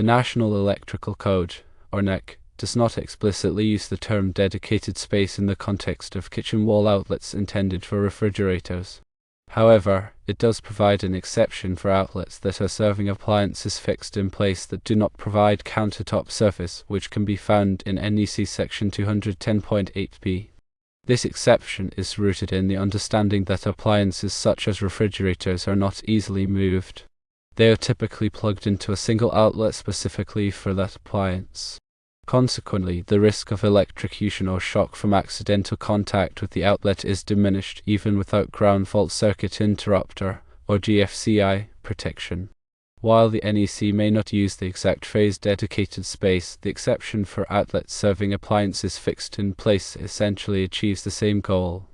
The National Electrical Code, or NEC, does not explicitly use the term dedicated space in the context of kitchen wall outlets intended for refrigerators. However, it does provide an exception for outlets that are serving appliances fixed in place that do not provide countertop surface, which can be found in NEC section 210.8b. This exception is rooted in the understanding that appliances such as refrigerators are not easily moved. They are typically plugged into a single outlet specifically for that appliance. Consequently, the risk of electrocution or shock from accidental contact with the outlet is diminished even without ground fault circuit interrupter, or GFCI, protection. While the NEC may not use the exact phrase dedicated space, the exception for outlets serving appliances fixed in place essentially achieves the same goal.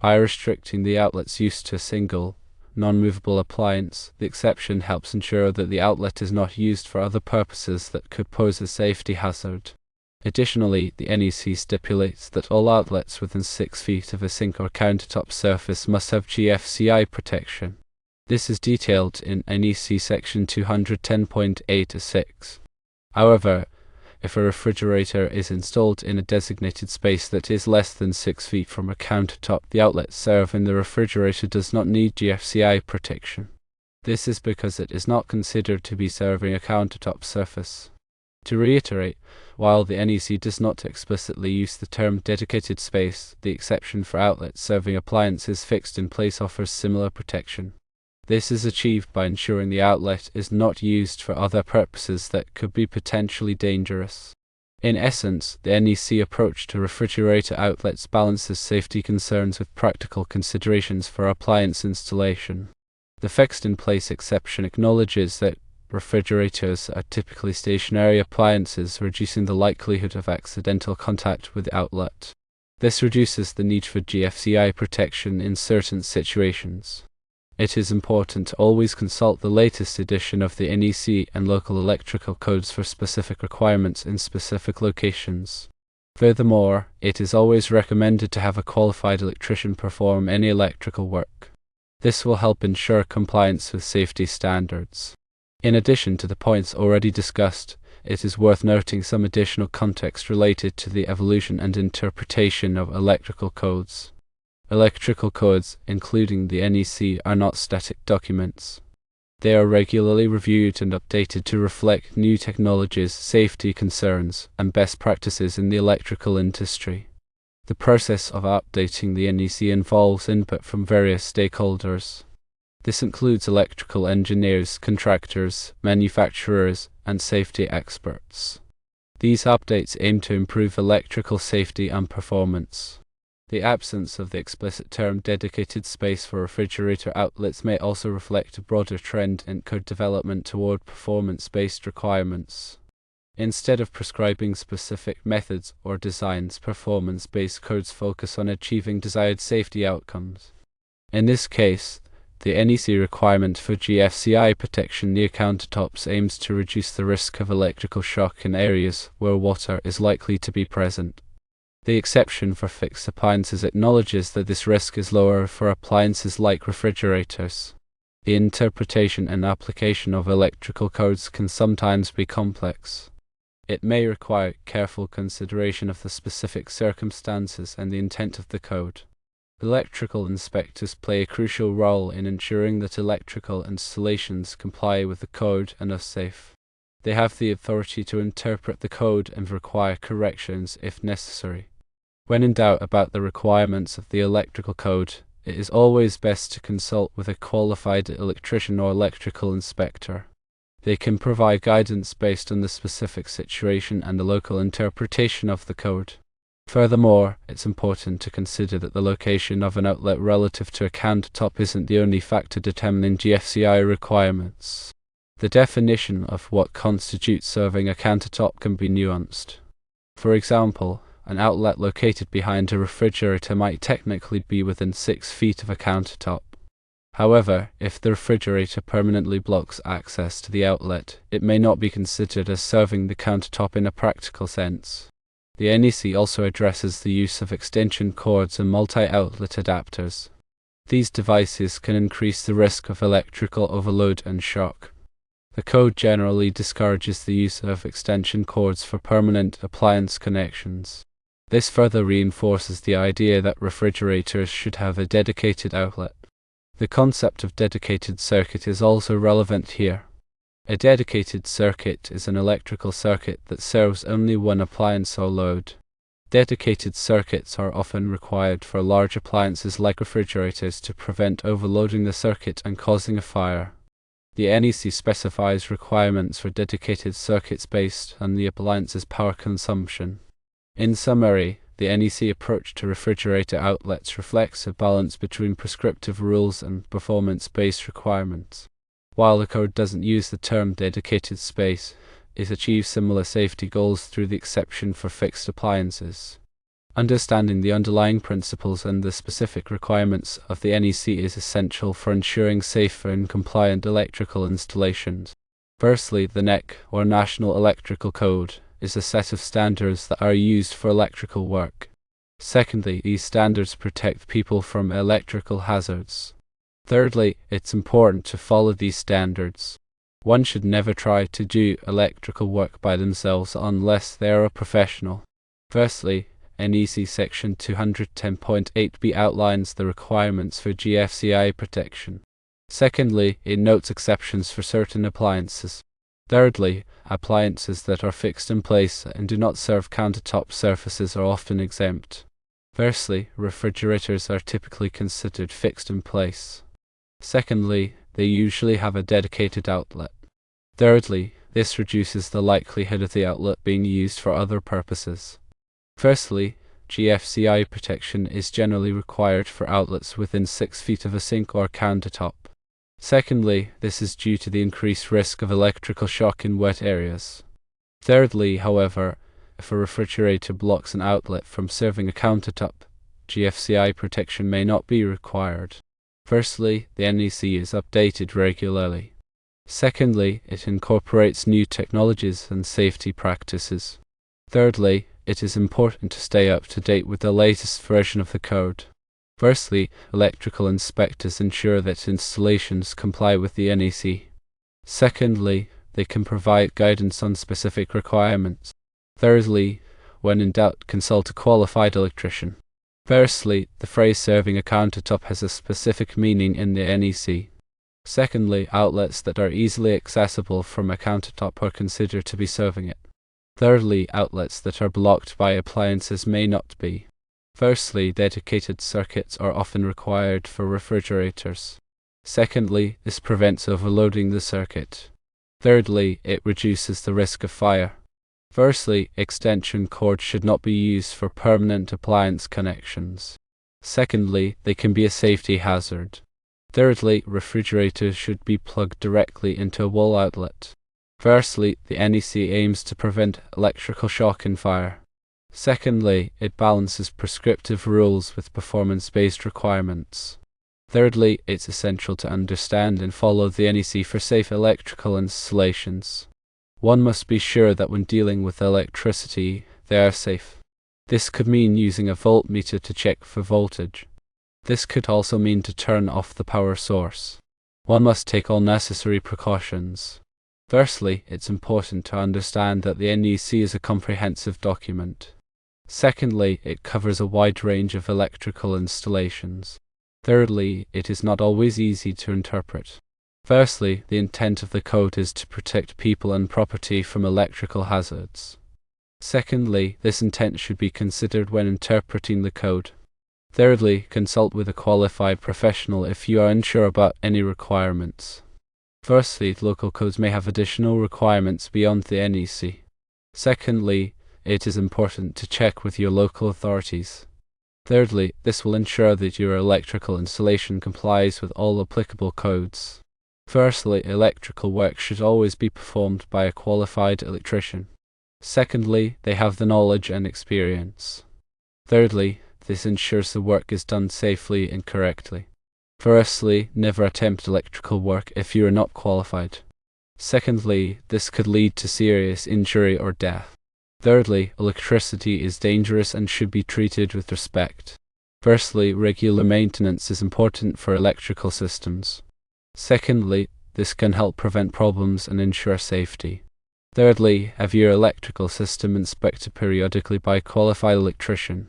By restricting the outlet's use to a single, non-movable appliance, the exception helps ensure that the outlet is not used for other purposes that could pose a safety hazard. Additionally, the NEC stipulates that all outlets within 6 feet of a sink or countertop surface must have GFCI protection. This is detailed in NEC section 210.8-6. However, if a refrigerator is installed in a designated space that is less than 6 feet from a countertop, the outlet serving the refrigerator does not need GFCI protection. This is because it is not considered to be serving a countertop surface. To reiterate, while the NEC does not explicitly use the term dedicated space, the exception for outlets serving appliances fixed in place offers similar protection. This is achieved by ensuring the outlet is not used for other purposes that could be potentially dangerous. In essence, the NEC approach to refrigerator outlets balances safety concerns with practical considerations for appliance installation. The fixed-in-place exception acknowledges that refrigerators are typically stationary appliances, reducing the likelihood of accidental contact with the outlet. This reduces the need for GFCI protection in certain situations. It is important to always consult the latest edition of the NEC and local electrical codes for specific requirements in specific locations. Furthermore, it is always recommended to have a qualified electrician perform any electrical work. This will help ensure compliance with safety standards. In addition to the points already discussed, it is worth noting some additional context related to the evolution and interpretation of electrical codes. Electrical codes, including the NEC, are not static documents. They are regularly reviewed and updated to reflect new technologies, safety concerns, and best practices in the electrical industry. The process of updating the NEC involves input from various stakeholders. This includes electrical engineers, contractors, manufacturers, and safety experts. These updates aim to improve electrical safety and performance. The absence of the explicit term dedicated space for refrigerator outlets may also reflect a broader trend in code development toward performance-based requirements. Instead of prescribing specific methods or designs, performance-based codes focus on achieving desired safety outcomes. In this case, the NEC requirement for GFCI protection near countertops aims to reduce the risk of electrical shock in areas where water is likely to be present. The exception for fixed appliances acknowledges that this risk is lower for appliances like refrigerators. The interpretation and application of electrical codes can sometimes be complex. It may require careful consideration of the specific circumstances and the intent of the code. Electrical inspectors play a crucial role in ensuring that electrical installations comply with the code and are safe. They have the authority to interpret the code and require corrections if necessary. When in doubt about the requirements of the electrical code, it is always best to consult with a qualified electrician or electrical inspector. They can provide guidance based on the specific situation and the local interpretation of the code. Furthermore, it's important to consider that the location of an outlet relative to a countertop isn't the only factor determining GFCI requirements. The definition of what constitutes serving a countertop can be nuanced. For example, an outlet located behind a refrigerator might technically be within 6 feet of a countertop. However, if the refrigerator permanently blocks access to the outlet, it may not be considered as serving the countertop in a practical sense. The NEC also addresses the use of extension cords and multi-outlet adapters. These devices can increase the risk of electrical overload and shock. The code generally discourages the use of extension cords for permanent appliance connections. This further reinforces the idea that refrigerators should have a dedicated outlet. The concept of dedicated circuit is also relevant here. A dedicated circuit is an electrical circuit that serves only one appliance or load. Dedicated circuits are often required for large appliances like refrigerators to prevent overloading the circuit and causing a fire. The NEC specifies requirements for dedicated circuits based on the appliance's power consumption. In summary, the NEC approach to refrigerator outlets reflects a balance between prescriptive rules and performance-based requirements. While the code doesn't use the term dedicated space, it achieves similar safety goals through the exception for fixed appliances. Understanding the underlying principles and the specific requirements of the NEC is essential for ensuring safe and compliant electrical installations. Firstly, the NEC, or National Electrical Code, is a set of standards that are used for electrical work. Secondly, these standards protect people from electrical hazards. Thirdly, it's important to follow these standards. One should never try to do electrical work by themselves unless they are a professional. Firstly, NEC Section 210.8b outlines the requirements for GFCI protection. Secondly, it notes exceptions for certain appliances. Thirdly, appliances that are fixed in place and do not serve countertop surfaces are often exempt. Firstly, refrigerators are typically considered fixed in place. Secondly, they usually have a dedicated outlet. Thirdly, this reduces the likelihood of the outlet being used for other purposes. Firstly, GFCI protection is generally required for outlets within 6 feet of a sink or countertop. Secondly, this is due to the increased risk of electrical shock in wet areas. Thirdly, however, if a refrigerator blocks an outlet from serving a countertop, GFCI protection may not be required. Firstly, the NEC is updated regularly. Secondly, it incorporates new technologies and safety practices. Thirdly, it is important to stay up to date with the latest version of the code. Firstly, electrical inspectors ensure that installations comply with the NEC. Secondly, they can provide guidance on specific requirements. Thirdly, when in doubt, consult a qualified electrician. Firstly, the phrase serving a countertop has a specific meaning in the NEC. Secondly, outlets that are easily accessible from a countertop are considered to be serving it. Thirdly, outlets that are blocked by appliances may not be. Firstly, dedicated circuits are often required for refrigerators. Secondly, this prevents overloading the circuit. Thirdly, it reduces the risk of fire. Firstly, extension cords should not be used for permanent appliance connections. Secondly, they can be a safety hazard. Thirdly, refrigerators should be plugged directly into a wall outlet. Firstly, the NEC aims to prevent electrical shock and fire. Secondly, it balances prescriptive rules with performance-based requirements. Thirdly, it's essential to understand and follow the NEC for safe electrical installations. One must be sure that when dealing with electricity, they are safe. This could mean using a voltmeter to check for voltage. This could also mean to turn off the power source. One must take all necessary precautions. Firstly, it's important to understand that the NEC is a comprehensive document. Secondly, it covers a wide range of electrical installations. Thirdly, it is not always easy to interpret. Firstly, the intent of the code is to protect people and property from electrical hazards. Secondly, this intent should be considered when interpreting the code. Thirdly, consult with a qualified professional if you are unsure about any requirements. Firstly, local codes may have additional requirements beyond the NEC. Secondly, it is important to check with your local authorities. Thirdly, this will ensure that your electrical installation complies with all applicable codes. Firstly, electrical work should always be performed by a qualified electrician. Secondly, they have the knowledge and experience. Thirdly, this ensures the work is done safely and correctly. Firstly, never attempt electrical work if you are not qualified. Secondly, this could lead to serious injury or death. Thirdly, electricity is dangerous and should be treated with respect. Firstly, regular maintenance is important for electrical systems. Secondly, This can help prevent problems and ensure safety. Thirdly, have your electrical system inspected periodically by a qualified electrician.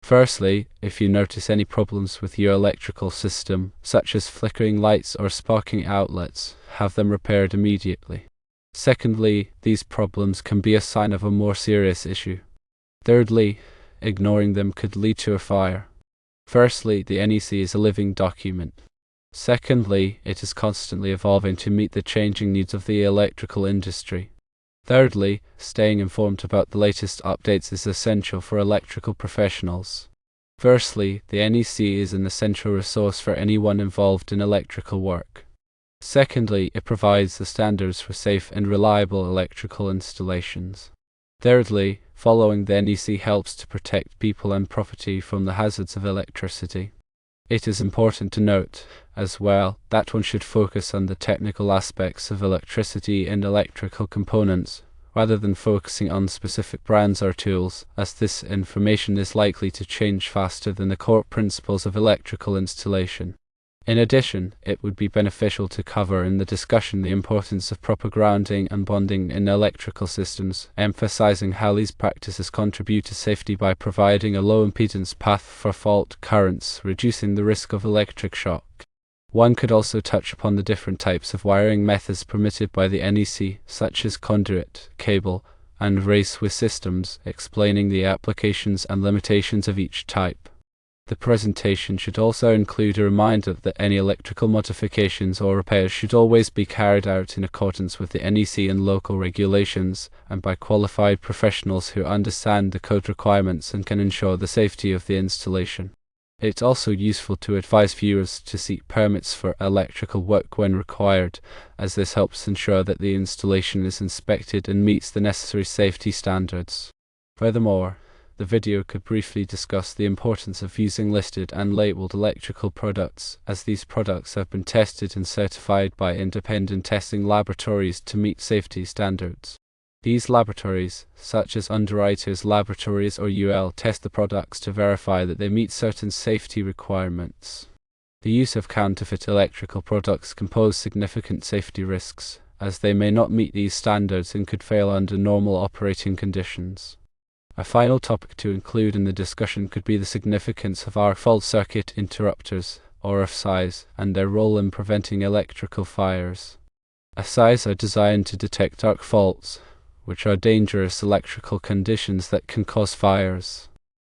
Firstly, if you notice any problems with your electrical system, such as flickering lights or sparking outlets, have them repaired immediately. Secondly, these problems can be a sign of a more serious issue. Thirdly, ignoring them could lead to a fire. Firstly, the NEC is a living document. Secondly, it is constantly evolving to meet the changing needs of the electrical industry. Thirdly, staying informed about the latest updates is essential for electrical professionals. Firstly, the NEC is an essential resource for anyone involved in electrical work. Secondly, it provides the standards for safe and reliable electrical installations. Thirdly, following the NEC helps to protect people and property from the hazards of electricity. It is important to note, as well, that one should focus on the technical aspects of electricity and electrical components, rather than focusing on specific brands or tools, as this information is likely to change faster than the core principles of electrical installation. In addition, it would be beneficial to cover in the discussion the importance of proper grounding and bonding in electrical systems, emphasizing how these practices contribute to safety by providing a low impedance path for fault currents, reducing the risk of electric shock. One could also touch upon the different types of wiring methods permitted by the NEC, such as conduit, cable, and race-with systems, explaining the applications and limitations of each type. The presentation should also include a reminder that any electrical modifications or repairs should always be carried out in accordance with the NEC and local regulations, and by qualified professionals who understand the code requirements and can ensure the safety of the installation. It's also useful to advise viewers to seek permits for electrical work when required, as this helps ensure that the installation is inspected and meets the necessary safety standards. Furthermore, the video could briefly discuss the importance of using listed and labeled electrical products, as these products have been tested and certified by independent testing laboratories to meet safety standards. These laboratories, such as Underwriters Laboratories or UL, test the products to verify that they meet certain safety requirements. The use of counterfeit electrical products can pose significant safety risks, as they may not meet these standards and could fail under normal operating conditions. A final topic to include in the discussion could be the significance of our fault circuit interrupters, or FSIs, and their role in preventing electrical fires. FSIs are designed to detect arc faults, which are dangerous electrical conditions that can cause fires.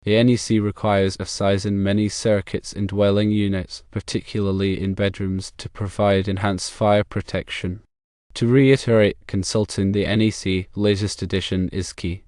The NEC requires FSIs in many circuits in dwelling units, particularly in bedrooms, to provide enhanced fire protection. To reiterate, consulting the NEC latest edition is key.